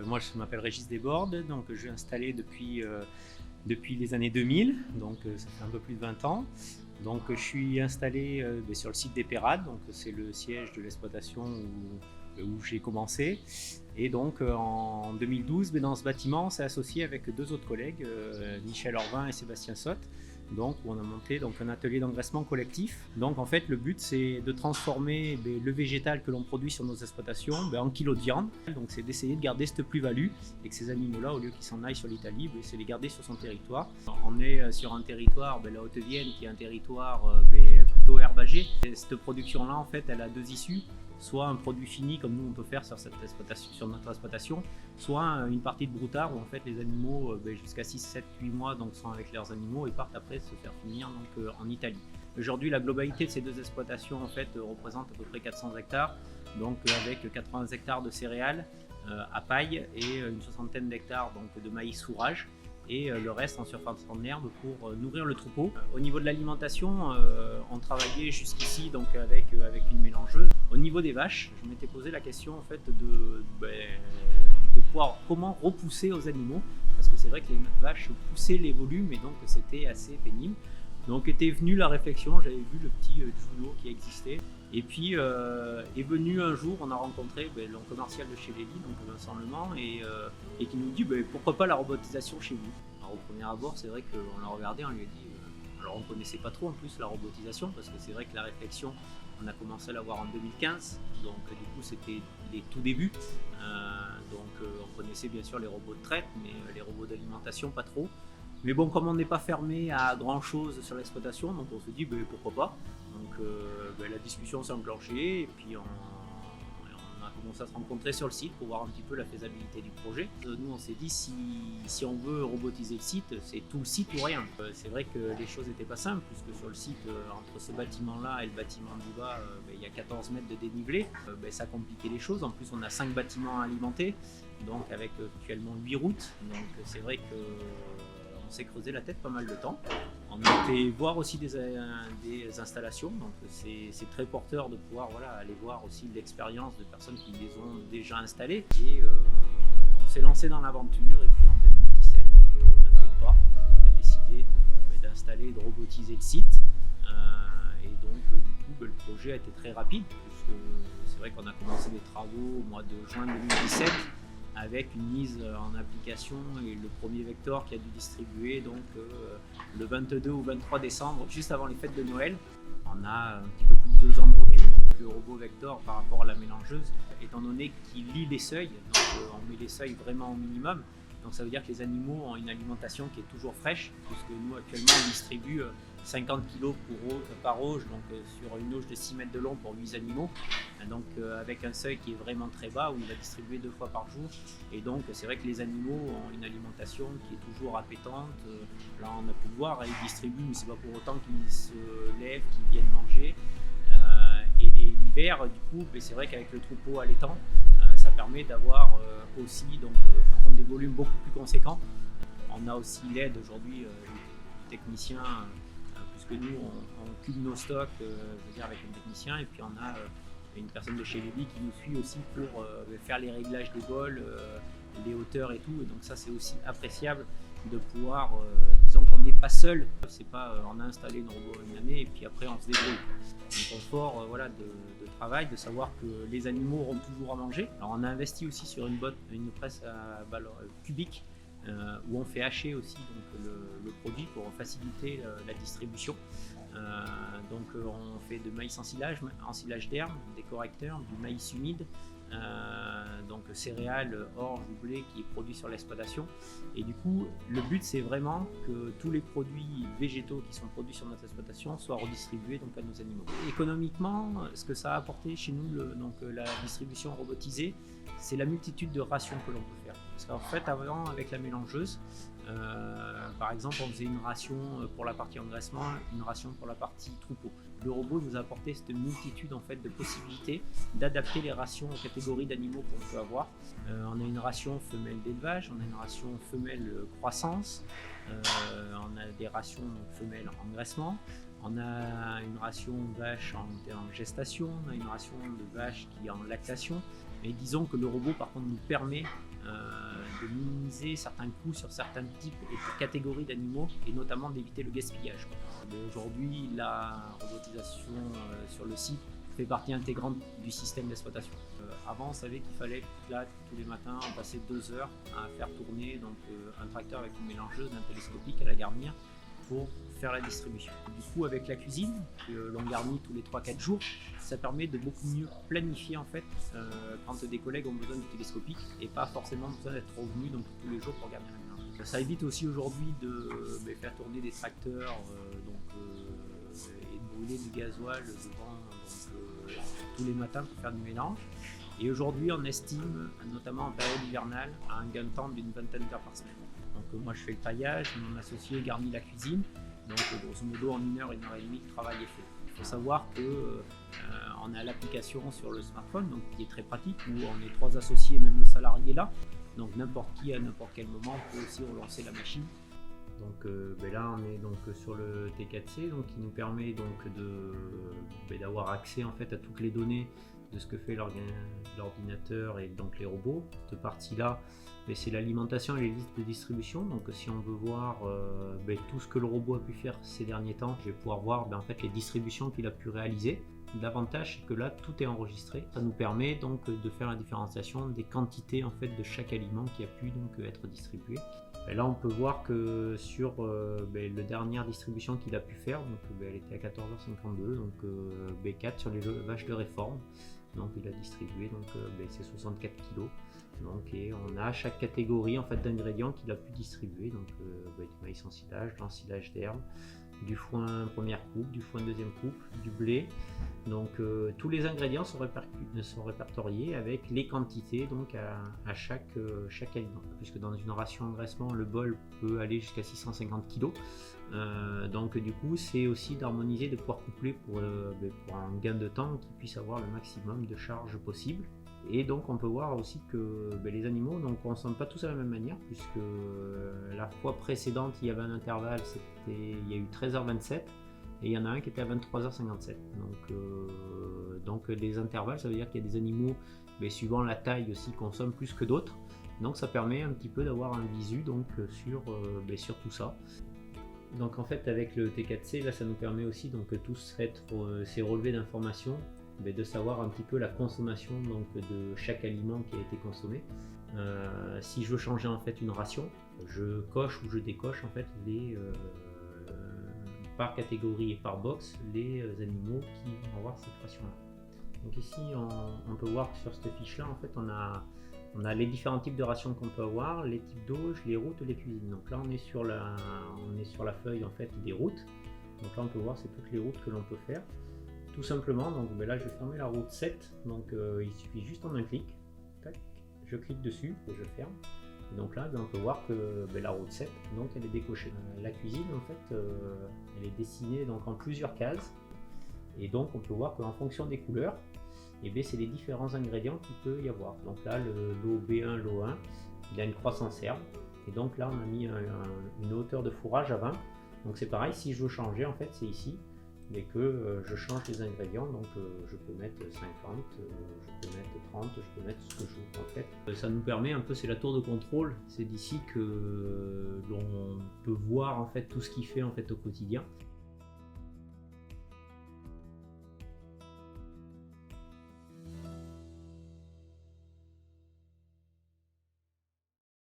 Moi, je m'appelle Régis Desbordes, donc je suis installé depuis les années 2000, donc ça fait un peu plus de 20 ans. Donc je suis installé sur le site des Pérades, donc c'est le siège de l'exploitation où j'ai commencé. Et donc en 2012, dans ce bâtiment, on s'est associé avec deux autres collègues, Michel Orvin et Sébastien Sotte, donc où on a monté donc un atelier d'engraissement collectif. Donc en fait le but c'est de transformer le végétal que l'on produit sur nos exploitations en kilos de viande. Donc c'est d'essayer de garder cette plus-value et que ces animaux-là, au lieu qu'ils s'en aillent sur l'Italie, c'est les garder sur son territoire. On est sur un territoire, la Haute-Vienne, qui est un territoire plutôt herbagé. Et cette production-là en fait elle a deux issues. Soit un produit fini comme nous on peut faire sur notre exploitation, soit une partie de broutard où en fait les animaux jusqu'à 6, 7, 8 mois donc, sont avec leurs animaux et partent après se faire finir donc, en Italie. Aujourd'hui la globalité de ces deux exploitations en fait représente à peu près 400 hectares, donc avec 80 hectares de céréales à paille et une soixantaine d'hectares donc, de maïs fourrage, et le reste en surface en herbe pour nourrir le troupeau. Au niveau de l'alimentation, on travaillait jusqu'ici donc avec une mélangeuse. Au niveau des vaches, je m'étais posé la question en fait de pouvoir comment repousser aux animaux, parce que c'est vrai que les vaches poussaient les volumes et donc c'était assez pénible. Donc était venue la réflexion, j'avais vu le petit Juno qui existait. Et puis est venu un jour, on a rencontré le commercial de chez Lévy, donc Vincent Lement, et qui nous dit pourquoi pas la robotisation chez vous. Alors au premier abord, c'est vrai qu'on l'a regardé, on lui a dit, alors on ne connaissait pas trop en plus la robotisation, parce que c'est vrai que la réflexion, on a commencé à l'avoir en 2015, donc du coup c'était les tout débuts. On connaissait bien sûr les robots de traite, mais les robots d'alimentation pas trop. Mais bon, comme on n'est pas fermé à grand chose sur l'exploitation, donc on se dit pourquoi pas. Donc la discussion s'est enclenchée et puis on a commencé à se rencontrer sur le site pour voir un petit peu la faisabilité du projet. Nous on s'est dit si on veut robotiser le site, c'est tout le site ou rien. C'est vrai que les choses n'étaient pas simples puisque sur le site, entre ce bâtiment là et le bâtiment du bas, il y a 14 mètres de dénivelé. Ça compliquait les choses. En plus on a 5 bâtiments à alimenter, donc avec actuellement 8 routes. Donc c'est vrai que on s'est creusé la tête pas mal de temps. On a été voir aussi des installations, donc c'est très porteur de pouvoir aller voir aussi l'expérience de personnes qui les ont déjà installées. Et on s'est lancé dans l'aventure et puis en 2017, on a fait le pas de décider d'installer et de robotiser le site. Et donc du coup le projet a été très rapide, puisque c'est vrai qu'on a commencé les travaux au mois de juin 2017. Avec une mise en application et le premier Vector qui a dû distribuer donc le 22 ou 23 décembre, juste avant les fêtes de Noël. On a un petit peu plus de 2 ans de recul. Le robot Vector par rapport à la mélangeuse, étant donné qu'il lit les seuils, donc on met les seuils vraiment au minimum. Donc ça veut dire que les animaux ont une alimentation qui est toujours fraîche, puisque nous actuellement on distribue 50 kg par auge, donc sur une auge de 6 mètres de long pour 8 animaux, donc avec un seuil qui est vraiment très bas où il va distribuer 2 fois par jour. Et donc c'est vrai que les animaux ont une alimentation qui est toujours appétante. Là on a pu le voir, ils distribuent, mais c'est pas pour autant qu'ils se lèvent, qu'ils viennent manger. Et l'hiver, du coup, c'est vrai qu'avec le troupeau allaitant, ça permet d'avoir aussi donc, par contre, des volumes beaucoup plus conséquents. On a aussi l'aide aujourd'hui du technicien, puisque nous on cube nos stocks avec un technicien, et puis on a une personne de chez Lévy qui nous suit aussi pour faire les réglages des bols, les hauteurs et tout. Et donc ça c'est aussi appréciable de pouvoir, disons qu'on n'est pas seul, c'est pas on a installé une robot une année et puis après on se débrouille. Un confort de travail, de savoir que les animaux auront toujours à manger. Alors on a investi aussi sur une presse à balles cubique où on fait hacher aussi donc, le produit pour faciliter la distribution. Donc on fait de maïs en silage d'herbe, des correcteurs, du maïs humide, donc céréales, orge ou blé qui est produit sur l'exploitation. Et du coup le but c'est vraiment que tous les produits végétaux qui sont produits sur notre exploitation soient redistribués donc, à nos animaux. Économiquement, ce que ça a apporté chez nous, la distribution robotisée, c'est la multitude de rations que l'on peut faire. Parce qu'en fait avant avec la mélangeuse, par exemple on faisait une ration pour la partie engraissement, une ration pour la partie troupeau. Le robot nous a apporté cette multitude en fait, de possibilités d'adapter les rations aux catégories d'animaux qu'on peut avoir. On a une ration femelle d'élevage, on a une ration femelle croissance, on a des rations femelles engraissement, on a une ration vache en gestation, on a une ration de vache qui est en lactation. Mais disons que le robot par contre nous permet de minimiser certains coûts sur certains types et catégories d'animaux et notamment d'éviter le gaspillage. Aujourd'hui, la robotisation sur le site fait partie intégrante du système d'exploitation. Avant, on savait qu'il fallait là tous les matins on passait 2 heures à faire tourner un tracteur avec une mélangeuse, un télescopique à la garnir pour faire la distribution. Du coup, avec la cuisine, l'on garnit tous les 3-4 jours, ça permet de beaucoup mieux planifier en fait quand des collègues ont besoin du télescopique et pas forcément besoin d'être revenus donc tous les jours pour garnir la mélangeuse. Ça évite aussi aujourd'hui de faire tourner des tracteurs et de brûler du gasoil devant tous les matins pour faire du mélange. Et aujourd'hui, on estime, notamment en période hivernale, à un gain de temps d'une 20aine d'heures par semaine. Donc moi je fais le taillage, mon associé garnit la cuisine, donc grosso modo en 1 heure, 1 heure et demie, le travail est fait. Il faut savoir qu'on a l'application sur le smartphone, donc qui est très pratique, où on est 3 associés, même le salarié là, donc n'importe qui à n'importe quel moment peut aussi relancer la machine. Donc là on est donc sur le T4C, donc qui nous permet donc d'avoir accès en fait à toutes les données de ce que fait l'ordinateur et donc les robots. Cette partie-là, c'est l'alimentation et les listes de distribution. Donc si on veut voir tout ce que le robot a pu faire ces derniers temps, je vais pouvoir voir en fait les distributions qu'il a pu réaliser. L'avantage, c'est que là, tout est enregistré. Ça nous permet donc de faire la différenciation des quantités en fait de chaque aliment qui a pu donc être distribué. Et là, on peut voir que sur la dernière distribution qu'il a pu faire, donc elle était à 14h52, donc B4 sur les vaches de réforme. Donc il a distribué donc ces 64 kg. Donc et on a chaque catégorie en fait d'ingrédients qu'il a pu distribuer. Donc du maïs en silage, de l'ensilage d'herbe, du foin première coupe, du foin deuxième coupe, du blé. Donc tous les ingrédients sont répertoriés avec les quantités donc à chaque aliment. Puisque dans une ration engraissement, le bol peut aller jusqu'à 650 kg. Donc du coup c'est aussi d'harmoniser, de pouvoir coupler pour un gain de temps qui puisse avoir le maximum de charge possible. Et donc on peut voir aussi que les animaux ne consomment pas tous à la même manière, puisque la fois précédente il y avait un intervalle, il y a eu 13h27 et il y en a un qui était à 23h57. Donc les intervalles, ça veut dire qu'il y a des animaux suivant la taille aussi consomment plus que d'autres. Donc ça permet un petit peu d'avoir un visu donc sur tout ça. Donc en fait avec le T4C là ça nous permet aussi donc tous ces relevés d'informations, de savoir un petit peu la consommation donc de chaque aliment qui a été consommé. Si je veux changer en fait une ration, je coche ou je décoche en fait par catégorie et par box les animaux qui vont avoir cette ration là. Donc ici on peut voir que sur cette fiche là en fait on a les différents types de rations qu'on peut avoir, les types d'auge, les routes, les cuisines. Donc là on est sur la feuille en fait des routes. Donc là on peut voir c'est toutes les routes que l'on peut faire. Tout simplement, donc là je vais fermer la route 7, donc il suffit juste en un clic, tac, je clique dessus et je ferme. Et donc là on peut voir que la route 7, donc elle est décochée. La cuisine en fait elle est dessinée donc en plusieurs cases et donc on peut voir qu'en fonction des couleurs, c'est les différents ingrédients qu'il peut y avoir. Donc là le lot B1, lot 1, il a une croissance herbe et donc là on a mis une hauteur de fourrage à 20. Donc c'est pareil, si je veux changer en fait c'est ici. Mais que je change les ingrédients, donc je peux mettre 50, je peux mettre 30, je peux mettre ce que je veux en fait. Ça nous permet un peu, c'est la tour de contrôle, c'est d'ici que l'on peut voir en fait tout ce qu'il fait en fait au quotidien.